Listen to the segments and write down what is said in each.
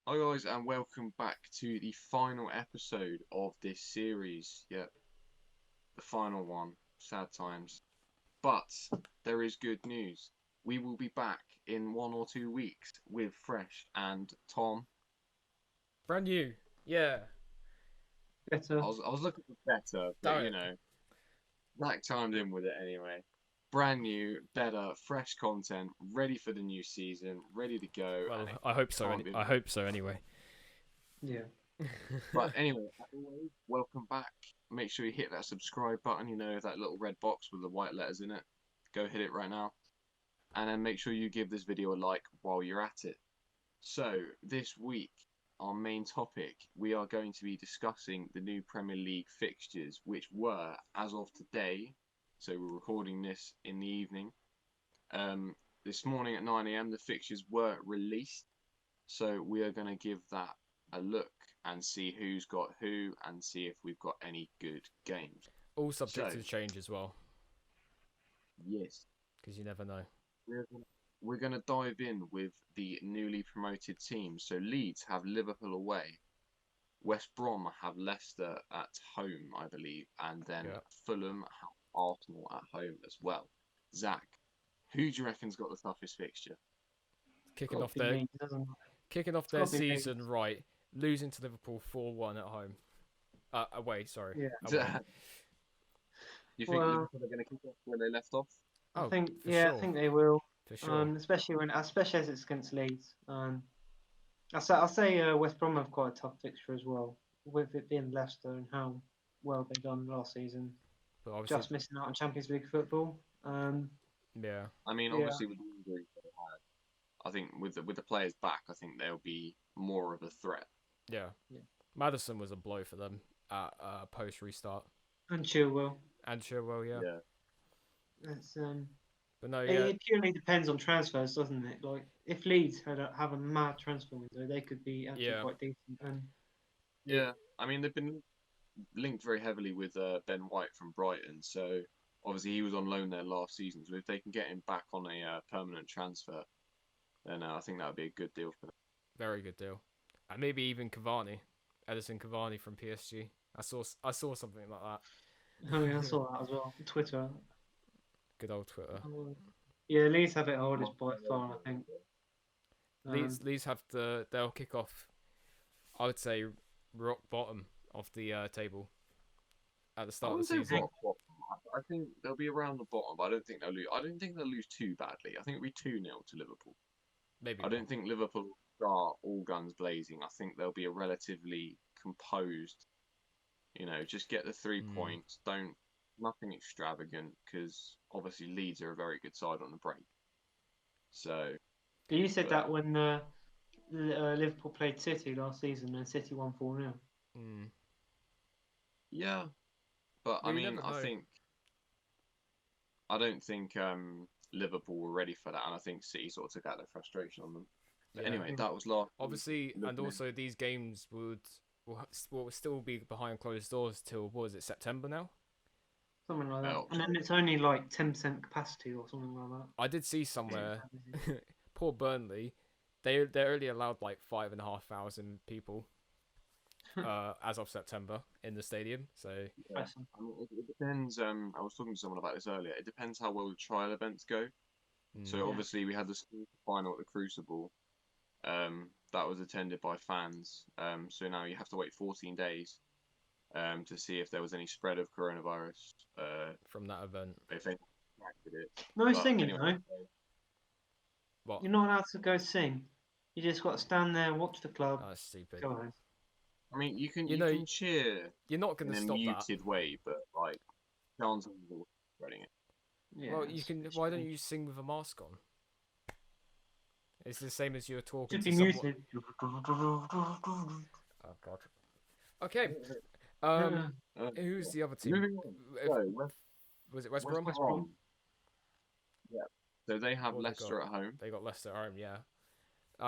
Hi guys, and welcome back to the final episode of this series. Yep, the final one. Sad times. But there is good news. We will be back in 1 or 2 weeks with Fresh and Tom. Brand new. Yeah. I Better. was I was looking for better, but Damn it. Zach chimed in with it anyway. Brand new, better, fresh content, ready for the new season, ready to go, and Well, it I hope so. can't be. I hope so anyway. Yeah. But anyway, as always, welcome back. Make sure you hit that subscribe button, that little red box with the white letters in it. Go hit it right now. And then make sure you give this video a like while you're at it. So, this week, our main topic, we are going to be discussing the new Premier League fixtures, which were, as of today, so we're recording this in the evening. This morning at 9 a.m., the fixtures were released. So, we are going to give that a look and see who's got who and see if we've got any good games. All subject So, to change as well, yes, because you never know. we're going to dive in with the newly promoted teams. So Leeds have Liverpool away, West Brom have Leicester at home, I believe, and then Yeah. Fulham have Arsenal at home as well. Zach, who do you reckon's got the toughest fixture? Kicking Got off to be their Leeds, doesn't it? kicking off It's their got to be season Leeds. right, losing to Liverpool 4-1 at home. Away. Sorry. Yeah. Away. You think Well, Liverpool are going to kick off where they left off? I Oh, think for yeah, I sure. think they will. For sure. Especially as it's against Leeds. I'll say West Brom have quite a tough fixture as well, with it being Leicester and how well they've done last season. But obviously, Just missing out on Champions League football. yeah. I mean, Yeah. obviously with the injuries they had, I think with the players back, I think they'll be more of a threat. Yeah. Yeah. Madison was a blow for them at post restart. And Chilwell. And Chilwell, yeah. Yeah. It's But no, it, yeah. it purely depends on transfers, doesn't it? Like if Leeds have a mad transfer window, they could be actually Yeah. quite decent. And Yeah, I mean they've been linked very heavily with Ben White from Brighton, so obviously he was on loan there last season. So if they can get him back on a permanent transfer, then I think that would be a good deal for them. Very good deal. And maybe even Cavani, Edison Cavani from PSG. I saw something like that. I mean, I saw that as well on Twitter. Good old Twitter. Yeah, Leeds have it hardest by far, I think. Leeds they'll kick off, I would say, rock bottom of the table at the I start of the wouldn't say season. rock bottom. I think they'll be around the bottom, but I don't think they'll lose. I don't think they'll lose too badly. I think it'll be 2-0 to Liverpool. Maybe. I don't think Liverpool start all guns blazing. I think they'll be a relatively composed. Just get the 3 points. Don't nothing extravagant because obviously Leeds are a very good side on the break. So you said but- that when Liverpool played City last season and City won 4-0. Mm. yeah, but I Well, you mean, never I know. think I don't think Liverpool were ready for that, and I think City sort of took out their frustration on them. But Yeah. anyway, that was last. Obviously, and Looking also these games will still be behind closed doors till, what is it, September now? Something like that. Oh, And then it's only like 10% capacity or something like that. I did see somewhere. Poor Burnley, they're only allowed like 5,500 people as of September in the stadium. So yeah. I mean, it depends. I was talking to someone about this earlier. It depends how well the trial events go. So Yeah. obviously we had the final at the Crucible. That was attended by fans. So now you have to wait 14 days to see if there was any spread of coronavirus. from that event, If they acted it. No But singing, anyway, what? You're not allowed to go sing. You just got to stand there, watch the club, That's stupid. go home. I mean, you can You know, can cheer You're not in going to a stop that. muted way, but like chances of spreading it. Yeah, Well, you it's can. Why don't you sing with a mask on? It's the same as you're talking should to be someone. muted. Oh God. Okay. Who's the other team? Moving on. So, Was it West West Brom? Brom. Yeah. So they have What they Leicester got? at home. They got Leicester at home. Yeah.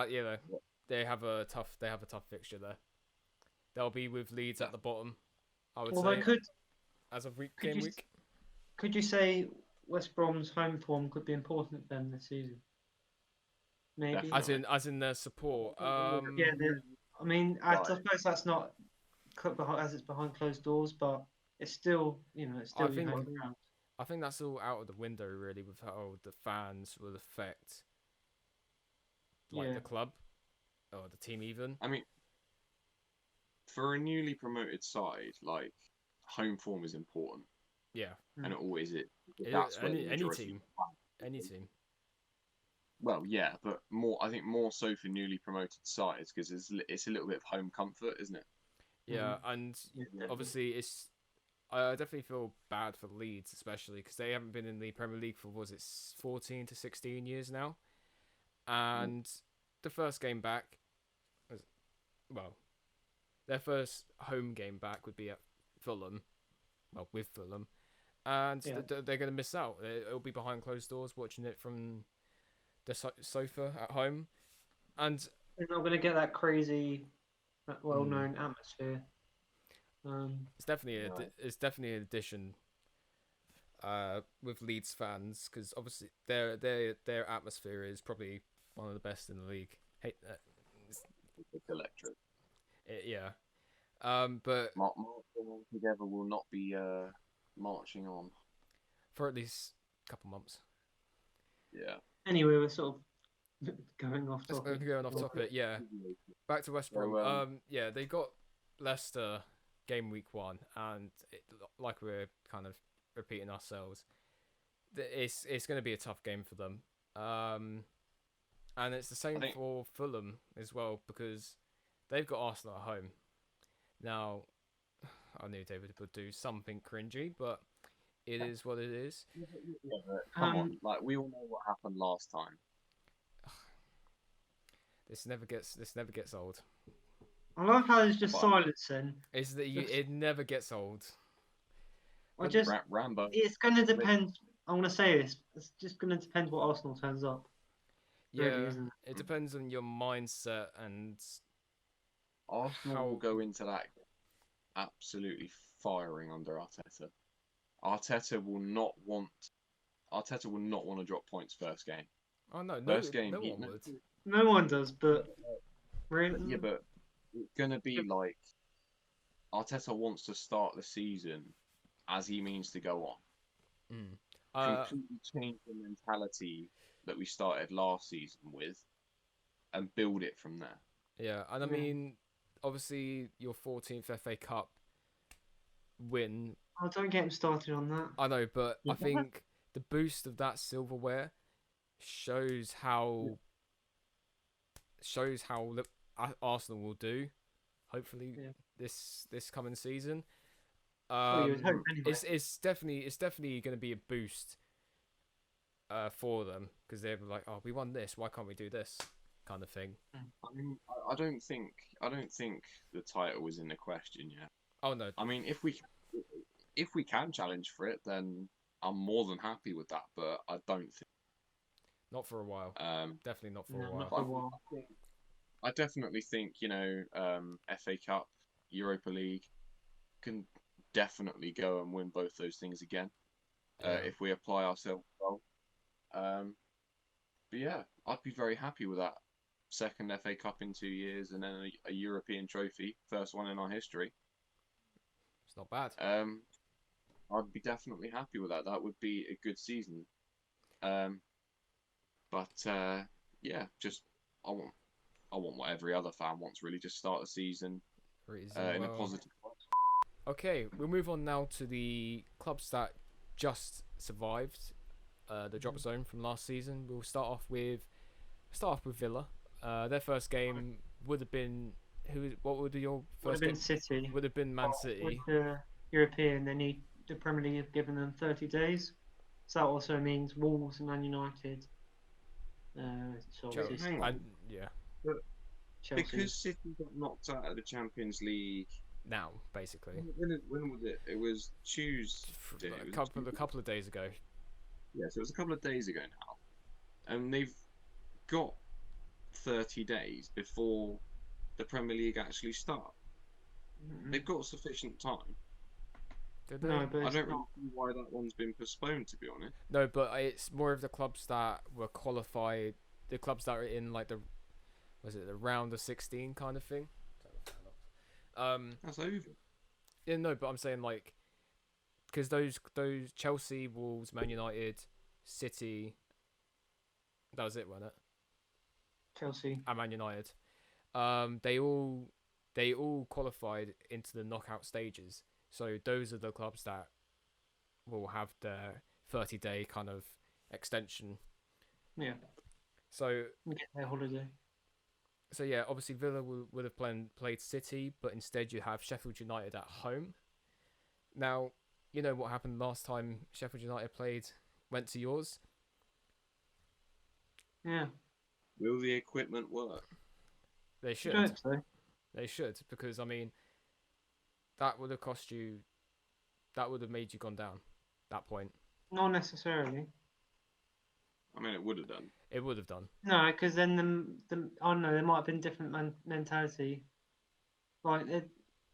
Yeah. They have a tough. They have a tough fixture there. They'll be with Leeds at the bottom. I would Although say could as of could game you week. could you say West Brom's home form could be important for them this season? maybe. Definitely. as in their support. Yeah, I mean, I Right. suppose that's not as it's behind closed doors, but it's still, it's I still your think home ground. I think that's all out of the window really with how the fans will affect like Yeah. the club or the team even. I mean, for a newly promoted side, like home form is important, Yeah, and it always is. It- That's where the any majority. team, any team. Well, yeah, but I think more so for newly promoted sides because it's a little bit of home comfort, isn't it? Yeah, and Yeah, definitely. obviously it's. I definitely feel bad for Leeds, especially because they haven't been in the Premier League for 14 to 16 years now, and the first game back, was, well, their first home game back would be at Fulham, well with Fulham, and Yeah. they're going to miss out. It'll be behind closed doors, watching it from the sofa at home, and They're not going to get that crazy, that well-known atmosphere. it's definitely an addition with Leeds fans because obviously their atmosphere is probably one of the best in the league. Hey, It's electric. yeah. But Marching on together will not be marching on. for at least a couple months. Yeah. Anyway, we're sort of going off Let's topic. go off topic. Yeah, back to West Brom. So, Yeah, they got Leicester game week 1, and like we're kind of repeating ourselves, it's going to be a tough game for them. And it's the same for Fulham as well because they've got Arsenal at home. Now, I knew David would do something cringy, but it is what it is. Yeah, but come on, like we all know what happened last time. This never gets old. I love how there's just silence then. Is that it never gets old. Rambo. It's going to depend. I want to say this. It's just going to depend what Arsenal turns up. Yeah, really, isn't it? It depends on your mindset and Arsenal will go into that absolutely firing under Arteta. Arteta will not want to drop points first game. Oh no, First game, no one would. No one does, but really, yeah, but it's gonna be like Arteta wants to start the season as he means to go on. Completely change the mentality that we started last season with, and build it from there. Yeah, and I mean, obviously your 14th FA Cup win. Oh, don't get him started on that. I know, but I think the boost of that silverware shows how Arsenal will do. Hopefully, this coming season. You would hope anyway. It's definitely going to be a boost for them because they're like, oh, we won this, why can't we do this kind of thing. I mean, I don't think the title was in the question yet. Oh no. I mean, if we can challenge for it, then I'm more than happy with that. But I don't think. Not for a while. Definitely not for a while. Not for a while. I definitely think FA Cup, Europa League can definitely go and win both those things again if we apply ourselves well. But yeah, I'd be very happy with that. Second FA Cup in 2 years, and then a European trophy, first one in our history. It's not bad. I'd be definitely happy with that. That would be a good season. But yeah, just I want what every other fan wants. Really, just start the season in a positive way. Okay, we'll move on now to the clubs that just survived the drop zone from last season. We'll start off with Villa. Their first game would have been what would be your first game? City. Would have been Man City. With the European, they need the Premier League have given them 30 days. So that also means Wolves and Man United. Chelsea. Hang on. Chelsea. Because City got knocked out of the Champions League. Now, basically. When was it? It was Tuesday. A couple of days ago. Yeah, so it was a couple of days ago now. And they've got 30 days before the Premier League actually start. They've got sufficient time. Did they? No, but I don't really see why that one's been postponed, to be honest. No, but it's more of the clubs that were qualified the clubs that are in like the round of 16 kind of thing. That's over. Yeah, no, but I'm saying like because those Chelsea, Wolves, Man United, City, that was it, wasn't it? Chelsea. And Man United, they all qualified into the knockout stages. So those are the clubs that will have their 30-day kind of extension. Yeah. So Get their holiday. So yeah, obviously Villa would have played City, but instead you have Sheffield United at home. Now, you know what happened last time Sheffield United went to yours? Yeah. Will the equipment work? They I should. hope so. They should, because I mean, that would have cost you. That would have made you gone down. That point. Not necessarily. I mean, it would have done. It would have done. No, because then I don't know, there might have been different mentality. Like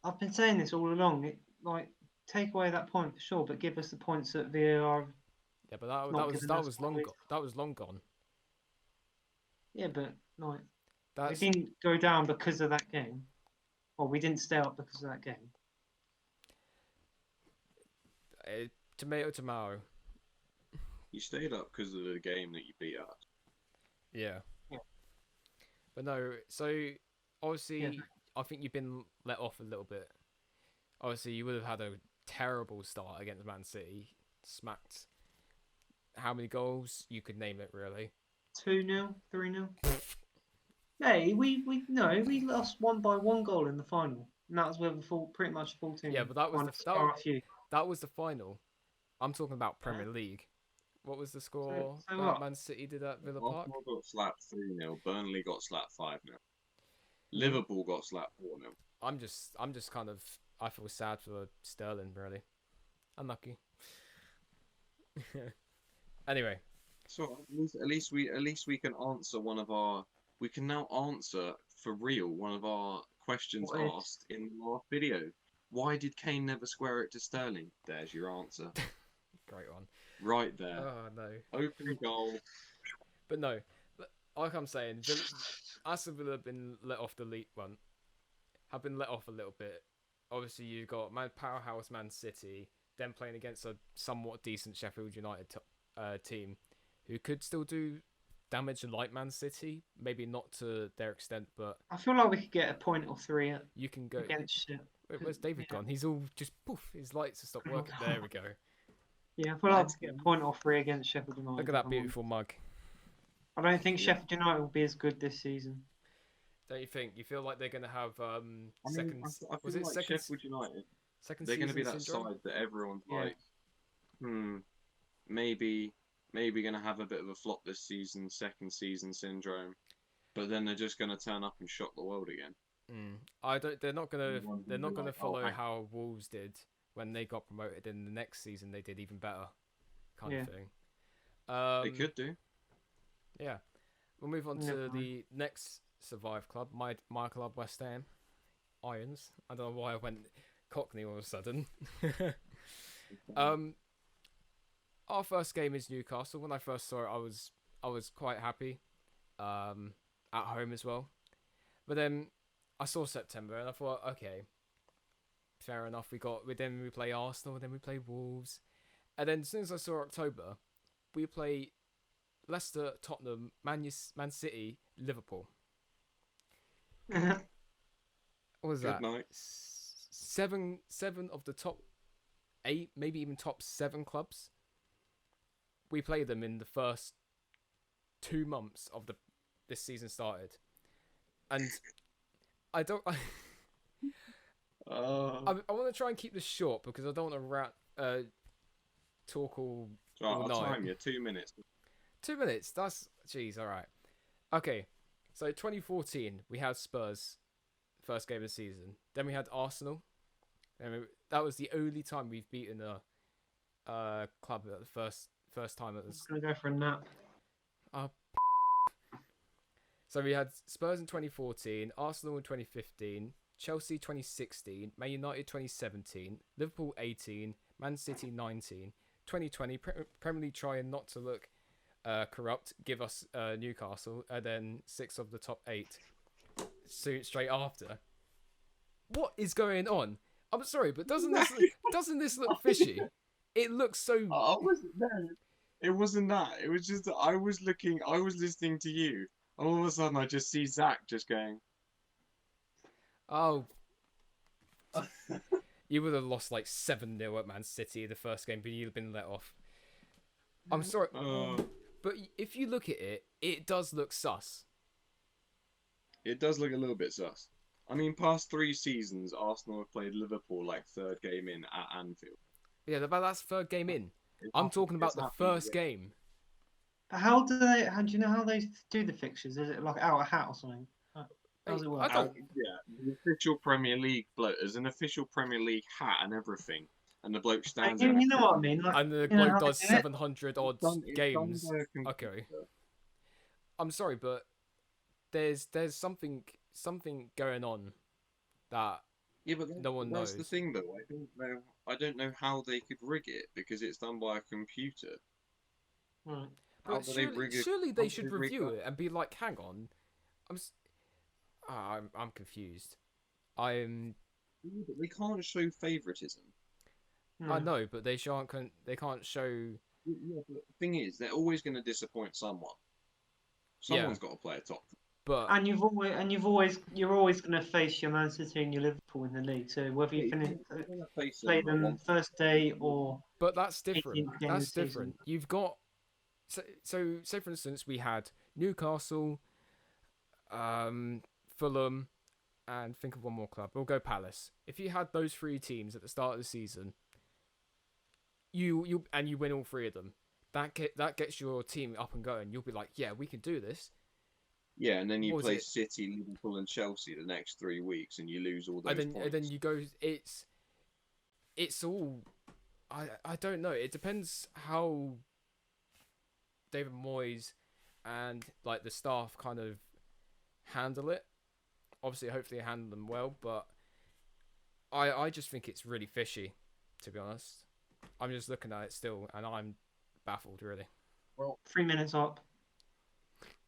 I've been saying this all along. Like take away that point for sure, but give us the points that VAR. Yeah, but Not given us that was long gone. Yeah, but like That's we didn't go down because of that game, or we didn't stay up because of that game. Tomato, tomato. You stayed up because of the game that you beat us. Yeah. Yeah. But no, so obviously, Yeah. I think you've been let off a little bit. Obviously, you would have had a terrible start against Man City. Smacked. How many goals? You could name it, really. 2-0, 3-0. Hey, we lost one by one goal in the final, and that was with pretty much a full team. Yeah, but that was that was the final. I'm talking about Premier League. What was the score So that what? Man City did at Villa Park? Arsenal got slapped 3-0. Burnley got slapped 5-0. Liverpool got slapped 4-0. I'm just kind of, I feel sad for Sterling, really. Unlucky. Anyway. So at least we can answer we can now answer for real one of our questions What is? asked in the last video. Why did Kane never square it to Sterling? There's your answer. Great one. Right there. Oh no. Open goal. But no, like I'm saying, Aston Villa have been let off the league one. Have been let off a little bit. Obviously, you've got powerhouse Man City, then playing against a somewhat decent Sheffield United team, who could still do damage like Man City. Maybe not to their extent, but I feel like we could get a point or three you can go. against it. Where's David gone? He's all just poof. His lights have stopped working. There we go. Yeah, I feel like we could get a point or three against Sheffield United. Look at that beautiful mug. I don't think Sheffield United will be as good this season. Don't you think? You feel like they're going to have I second? feel Was it like second? Sheffield United. Second They're going season to be that syndrome? side that everyone's Yeah. like, maybe going to have a bit of a flop this season, second season syndrome, but then they're just going to turn up and shock the world again. I don't. They're not gonna. Everyone's They're not be gonna like, follow "Oh, how Wolves did when they got promoted. In the next season, they did even better, kind of thing. They could do. Yeah. We'll move on to Never mind. the next survive club. My club, West Ham Irons. I don't know why I went Cockney all of a sudden. Our first game is Newcastle. When I first saw it, I was quite happy. At home as well, but then I saw September and I thought, okay, fair enough. We play Arsenal, then we play Wolves, and then as soon as I saw October, we play Leicester, Tottenham, Man City, Liverpool. What was Good that? night. Seven of the top 8, maybe even top 7 clubs. We played them in the first 2 months of this season started, and I don't. I want to try and keep this short because I don't want to talk all I'll night. time you 2 minutes. 2 minutes. That's jeez. All right. Okay. So 2014, we had Spurs, first game of the season. Then we had Arsenal, and that was the only time we've beaten a club at the first time. I'm gonna go for a nap. So we had Spurs in 2014, Arsenal in 2015, Chelsea 2016, Man United 2017, Liverpool 18, Man City 19, 2020, Premier League trying not to look corrupt, give us Newcastle, and then 6 of the top 8 soon straight after. What is going on? I'm sorry, but doesn't this look fishy? It looks so. I wasn't there. It wasn't that. It was just that I was listening to you, and all of a sudden I just see Zach just going. Oh, you would have lost like 7-0 at Man City the first game, but you'd have been let off. I'm sorry, but if you look at it, it does look sus. It does look a little bit sus. I mean, past 3 seasons, Arsenal have played Liverpool like 3rd game in at Anfield. Yeah, but that's 3rd game in. I'm talking about the first game. But how do you know how they do the fixtures? Is it like out of hat or something? How does it work? Yeah, the official Premier League bloke. There's an official Premier League hat and everything, and the bloke stands. You know what I mean? Like, and the bloke does 700 odd games. Okay. I'm sorry, but there's something going on that no one knows. That's the thing, though. I don't know how they could rig it because it's done by a computer. Right. But surely they should review it and be like, hang on, I'm confused. They can't show favoritism. I know, but they can't show. Yeah, but the thing is, they're always going to disappoint someone. Someone's got to play a top. But you're always going to face your Man City and your Liverpool in the league. So whether you play them first day or. But that's different. That's different. You've got. So say for instance, we had Newcastle, Fulham, and think of one more club. We'll go Palace. If you had those 3 teams at the start of the season, you win all 3 of them, that gets your team up and going. You'll be like, yeah, we can do this. Yeah, and then you play City, Liverpool, and Chelsea the next 3 weeks, and you lose all those points. And then you go. It's all. I don't know. It depends how David Moyes and like the staff kind of handle it. Obviously, hopefully, handle them well, but I just think it's really fishy, to be honest. I'm just looking at it still, and I'm baffled, really. Well, 3 minutes up.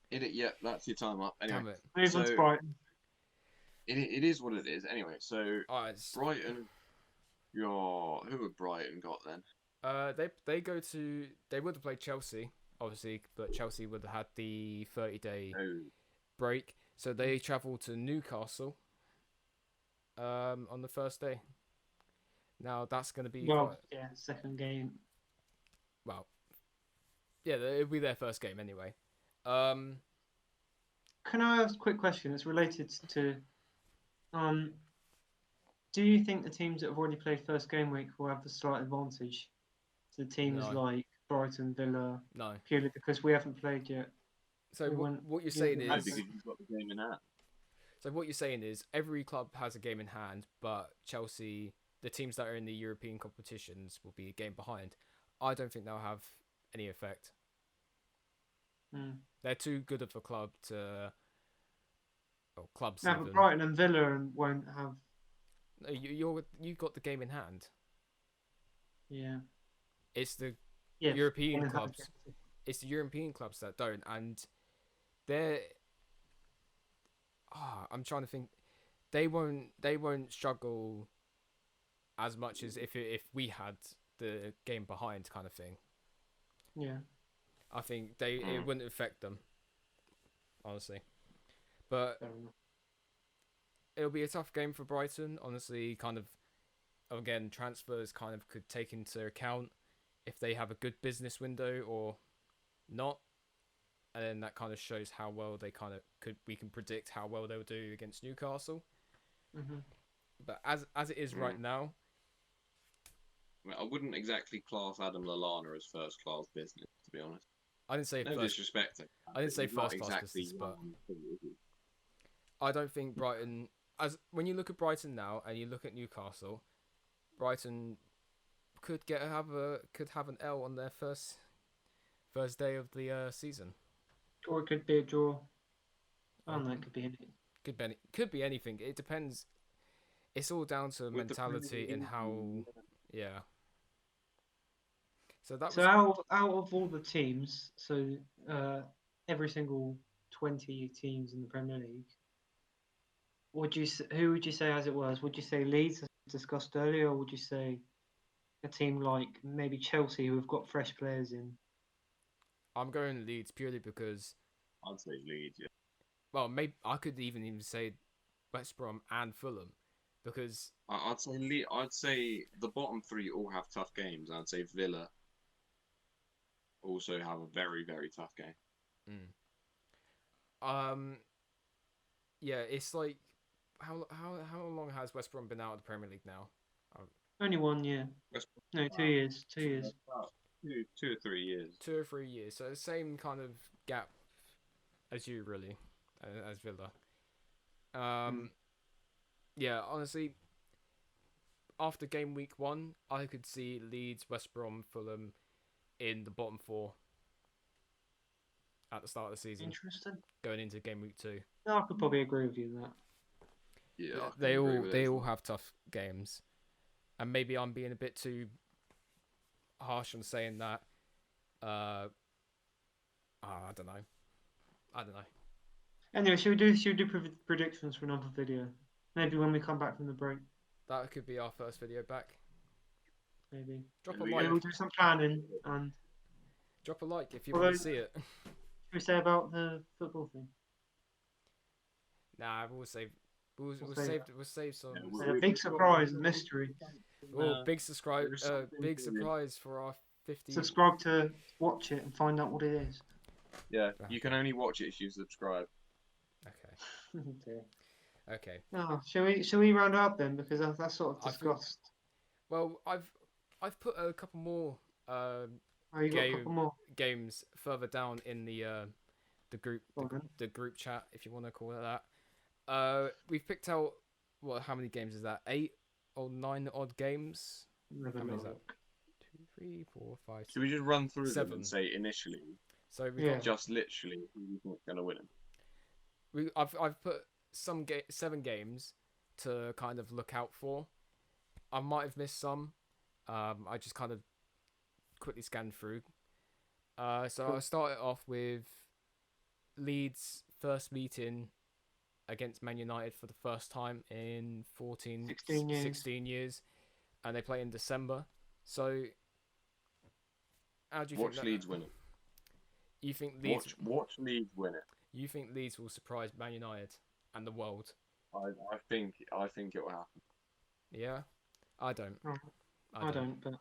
Yeah, that's your time up. Anyway, move on to Brighton. It is what it is. Anyway, so Brighton, who have Brighton got then? They would have played Chelsea, obviously, but Chelsea would have had the 30-day break, so they travel to Newcastle on the first day. Now that's going to be second game. Well, yeah, it'll be their first game anyway. Can I ask a quick question? It's related to. Do you think the teams that have already played first game week will have the slight advantage to teams like Brighton, Villa? No. Purely because we haven't played yet. So what you're saying is because you've got the game in hand. So what you're saying is every club has a game in hand, but Chelsea, the teams that are in the European competitions, will be a game behind. I don't think they'll have any effect. They're too good of a club to. Well, clubs. No, but Brighton and Villa won't have. No, you've got the game in hand. Yeah. It's the European clubs. It's the European clubs that don't, and they're. I'm trying to think. They won't struggle as much as if we had the game behind, kind of thing. Yeah. I think it wouldn't affect them, honestly. But it'll be a tough game for Brighton. Honestly, kind of, again, transfers kind of could take into account if they have a good business window or not. And then that kind of shows how well they we can predict how well they'll do against Newcastle. Mm-hmm. But as it is right now, I wouldn't exactly class Adam Lallana as first class business, to be honest. I didn't say disrespect. I didn't say first class business, but I don't think Brighton. When you look at Brighton now and you look at Newcastle, Brighton could have an L on their first day of the season. Or it could be a draw. I don't know. It could be anything. Could be anything. It depends. It's all down to mentality and how. Yeah. So that So was out of all the teams, so every single 20 teams in the Premier League, who would you say as it was? Would you say Leeds, as discussed earlier, or would you say a team like maybe Chelsea, who have got fresh players in? I'm going Leeds purely because, I'd say Leeds. Yeah. well, maybe I could even say West Brom and Fulham, because I'd say I'd say the bottom three all have tough games. I'd say Villa also have a very, very tough game. mm, yeah, it's like how long has West Brom been out of the Premier League now? Only 1 year. West No, 2 years. 2 years. About 2 or 3 years. 2 or 3 years, so the same kind of gap as you, really, as Villa. Mm. Yeah, honestly, after game week 1, I could see Leeds, West Brom, Fulham in the bottom 4 at the start of the season, Interesting. going into game week 2. No, I could probably agree with you on that. Yeah, I can They agree all with it they as all well. have tough games, and maybe I'm being a bit too harsh on saying that. I don't know. I don't know. Anyway, should we do predictions for another video? Maybe when we come back from the break. That could be our first video back. Maybe. Drop a Maybe like. We'll do some planning. And Drop a like if you Well, want to see it. should we say about the football thing? Nah, we'll save. We'll save save some. Yeah, A big surprise, a mystery. Oh, big subscribe. there's something Big to- surprise for our 50. Subscribe to watch it and find out what it is. Yeah, you can only watch it if you subscribe. Okay. Okay. Okay. Oh, shall we round up then, because that's sort of I feel- discussed. Well, I've put a couple more Oh, you got a couple more. games further down in the group Go on then. the group chat, if you want to call it that. We've picked out, what, how many games is that? 8 or 9 odd games. Never How many is know. that? 2, 3, 4, 5, Should we just run through them 7. and say initially, So we Yeah. got just literally, who's going to win them? I've put 7 games to kind of look out for. I might have missed some. I just kind of quickly scanned through. So Cool. I'll start it off with Leeds' first meeting against Man United for the first time in 16 years, and they play in December. So, how do you Watch think Leeds win it. You think Leeds? Watch Leeds win it. You think Leeds will surprise Man United and the world? I think it will happen. Yeah, I don't. Oh, I don't, but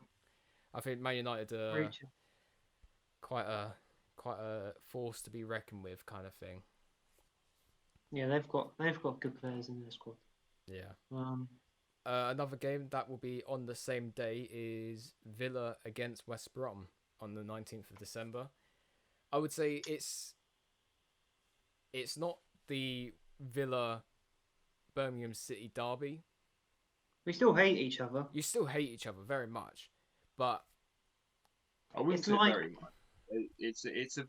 I think Man United are reaching. quite a force to be reckoned with, kind of thing. Yeah, they've got good players in their squad. Yeah. Um, Another game that will be on the same day is Villa against West Brom on the 19th of December. I would say it's not the Villa Birmingham City derby. we still hate each other. You still hate each other very much, but I wouldn't It's say like- very much. It's a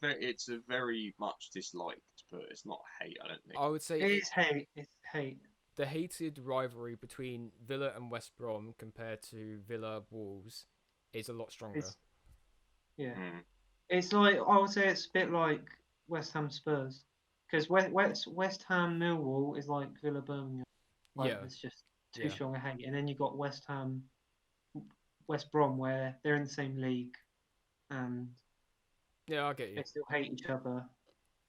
very much disliked, but it's not hate. I don't think. I would say It is hate. It's hate. the hated rivalry between Villa and West Brom compared to Villa Wolves is a lot stronger. Yeah. Hmm. It's like, I would say it's a bit like West Ham Spurs, because West Ham Millwall is like Villa Birmingham. Like, Yeah. it's just too Yeah. strong a hate. And then you got West Ham West Brom, where they're in the same league and Yeah, I get you. they still hate each other,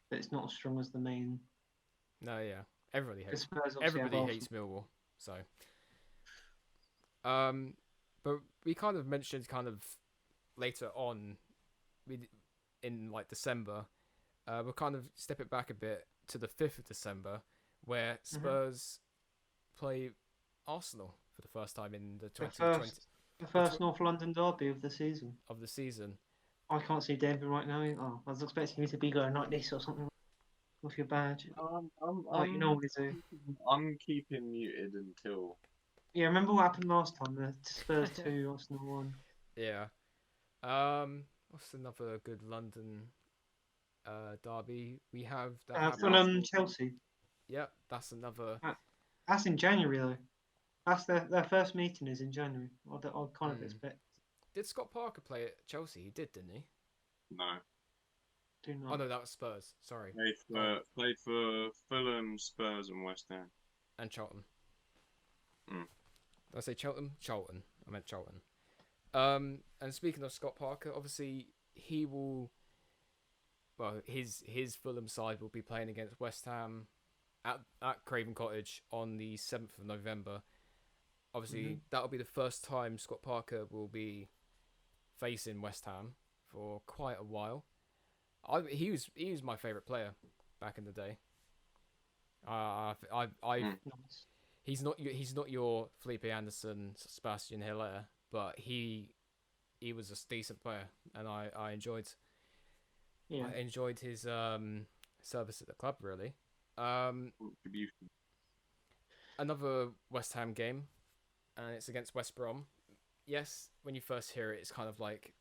but it's not as strong as the main. No, yeah. Everybody The hates. Spurs obviously have Everybody hates Millwall. So, but we kind of mentioned later on, in like December, we'll kind of step it back a bit to the 5th of December, where Spurs play Arsenal for the first time in the 2020 The first North London derby of the season. of the season. I can't see David right now. Oh, I was expecting you to be going like this or something with your badge. Like you normally do. I'm keeping muted until. Yeah, remember what happened last time? The Spurs 2, Arsenal 1. Yeah. What's another good London derby we have? That happened? Fulham Chelsea. Yep, that's another. That's in January though. That's their first meeting is in January. I kind of expect. Did Scott Parker play at Chelsea? He did, didn't he? No. Do Oh not. no, that was Spurs. Sorry. Played for Fulham, Spurs, and West Ham. And Charlton. Mm. Did I say Cheltenham? Charlton. I meant Charlton. And speaking of Scott Parker, obviously he will. Well, his Fulham side will be playing against West Ham at Craven Cottage on the 7th of November. Obviously, that'll be the first time Scott Parker will be facing West Ham for quite a while. He was my favourite player back in the day. Nice. He's not your Felipe Anderson, Sebastian Hilaire, but he was a decent player, and I enjoyed his service at the club really. Contribution. Another West Ham game, and it's against West Brom. Yes, when you first hear it, it's kind of like,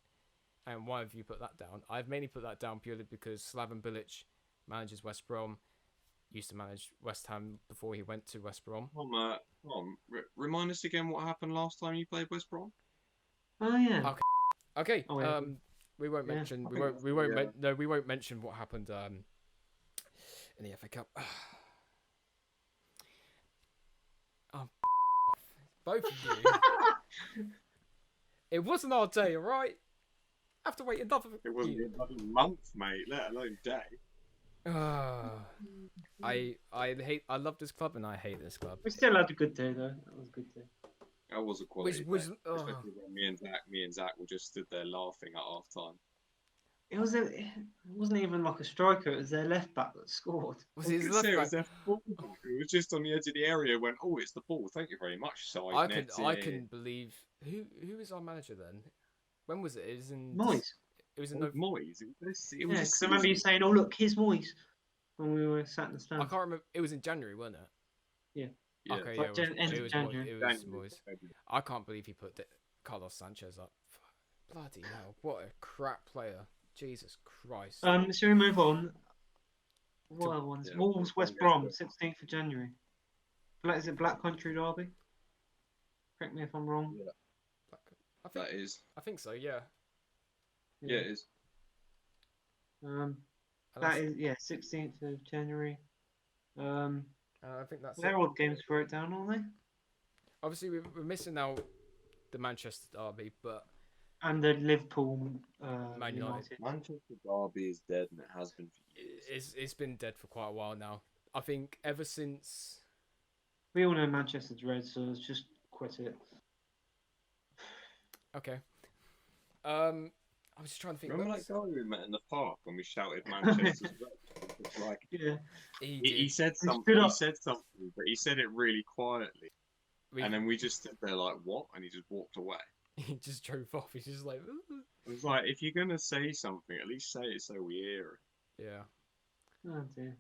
and why have you put that down? I've mainly put that down purely because Slaven Bilic manages West Brom, used to manage West Ham before he went to West Brom. Remind us again what happened last time you played West Brom. Oh yeah. Okay. Oh, yeah. We won't Yeah, mention. I We think won't. that's We it, won't. yeah. No, we won't mention what happened. In the FA Cup. Oh, both of you. It wasn't our day, all right. I have to wait another. It wasn't a bloody month, mate, let alone day. I love this club and I hate this club. We still had a good day though. That was a good day. That was a quality Was day. Especially when me and Zach were just stood there laughing at half time. It wasn't even like a striker. It was their left back that scored. was his It left was back? their fullback. It was just on the edge of the area. Went, oh, it's the ball. Thank you very much, side. I couldn't believe who is our manager then. When was it? It was in Moyes. It was in Moyes. It was Yeah, a 'cause I remember you season. saying, "Oh look, here's Moyes," when we were sat in the I stands. can't remember. It was in January, wasn't it? Yeah. Okay, Like yeah, end it of was January. it was Moyes. I can't believe he put Carlos Sanchez up. Bloody hell! What a crap player! Jesus Christ! Shall we move on? What other ones? Yeah, Wolves, we'll West get Brom, to it. 16th of January. Is it Black Country Derby? Correct me if I'm wrong. Yeah, I think that is. I think so. Yeah. Yeah, it is. Um, And that is 16th of January. I think that's They're it. all the games for it down, aren't they? Obviously, we're missing out the Manchester derby, but And the Liverpool Man United. United. Manchester Derby is dead, and it has been for years. it's been dead for quite a while now. I think ever since. We all know Manchester's red, so let's just quit it. Okay. I was just trying to think. Remember when that was- guy we met in the park when we shouted Manchester's red? It's like Yeah. He he did. said stood something. He up. said something, but he said it really quietly, We- and then we just stood there like, "What?" And he just walked away. He just drove off. He's just like, "Ooh." It was like, if you're gonna say something, at least say it so we hear it. Yeah. Oh dear.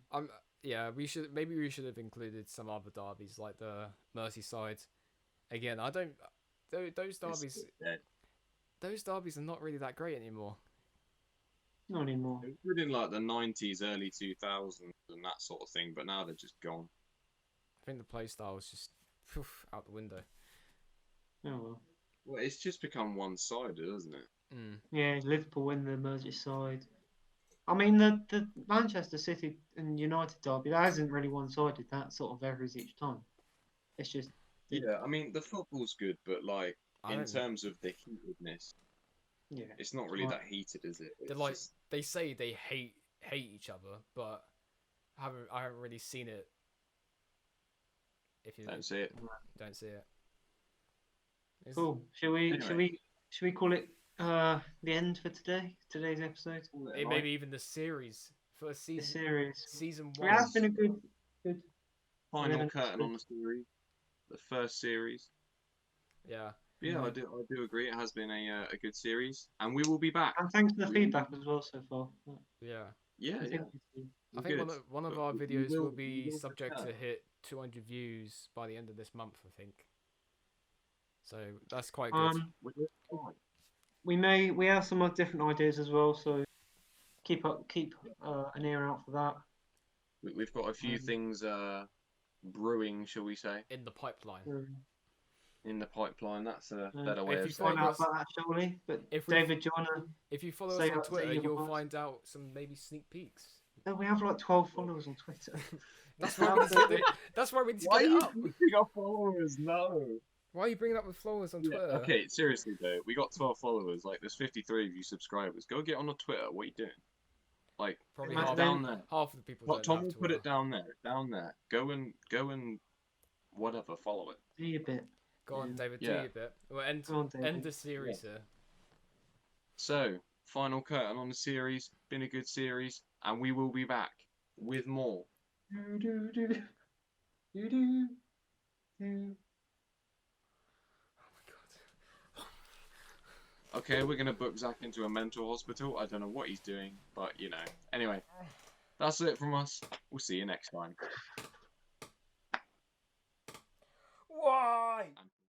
Yeah. We should have included some other derbies like the Merseyside. Again, I don't. Those derbies. It's dead. Those derbies are not really that great anymore. Not anymore. It was good in like the 90s, early 2000s, and that sort of thing, but now they're just gone. I think the play style is just out the window. Oh well. Well, it's just become one-sided, isn't it? Mm. Yeah, Liverpool win the Merseyside. I mean, the Manchester City and United derby, that isn't really one-sided. That sort of varies each time. It's just Yeah, I mean, the football's good, but like, I in don't know. terms of the heatedness, yeah. it's not really Right. that heated, is it? They're It's like just- they say they hate each other, but I haven't really seen it. If you don't see it. don't see it. It's- Cool. Shall we? Anyway. Shall we call it the end for today's episode? Maybe even the series for The season series. season It one. has been a good. Final 11 curtain on the series, the first series. Yeah. Yeah, Yeah. I do agree. It has been a good series, and we will be back. And thanks for the feedback as well so far. Yeah. Yeah, yeah. I think Good. one of But our we videos will we be will subject to return. hit 200 views by the end of this month, I think. So that's quite good. We will try. We have some other different ideas as well, so keep an ear out for that. We've got a few Um, things brewing, shall we say? In the pipeline. in the pipeline. That's a Yeah. better way If of you saying Find follow it. out us, about that shortly. But if we David, do you wanna if you follow us say on say Twitter, your you'll parts? find out some maybe sneak peeks. No, we have like 12 followers on Twitter. That's why we need to get the, That's why we need to Why get are it you up. pushing our followers? No. Why are you bringing up the followers on Yeah. Twitter? Okay. Seriously though, we got 12 followers. Like, there's 53 of you subscribers. Go get on the Twitter. What are you doing? Like, Probably Imagine half, down there. half of the people Well, don't Tom have will put Twitter. it down there. Down there. Go and whatever. Follow it. Do your bit. Go on, Yeah. David, do Yeah. your bit. We'll end, Go on, David. end the series here. So, final curtain on the series. Been a good series, and we will be back with more. Do, do, do, do, do, do. Oh Okay, we're gonna book Zach into a mental hospital. I don't know what he's doing, but you know. Anyway, that's it from us. We'll see you next time. my god. Why?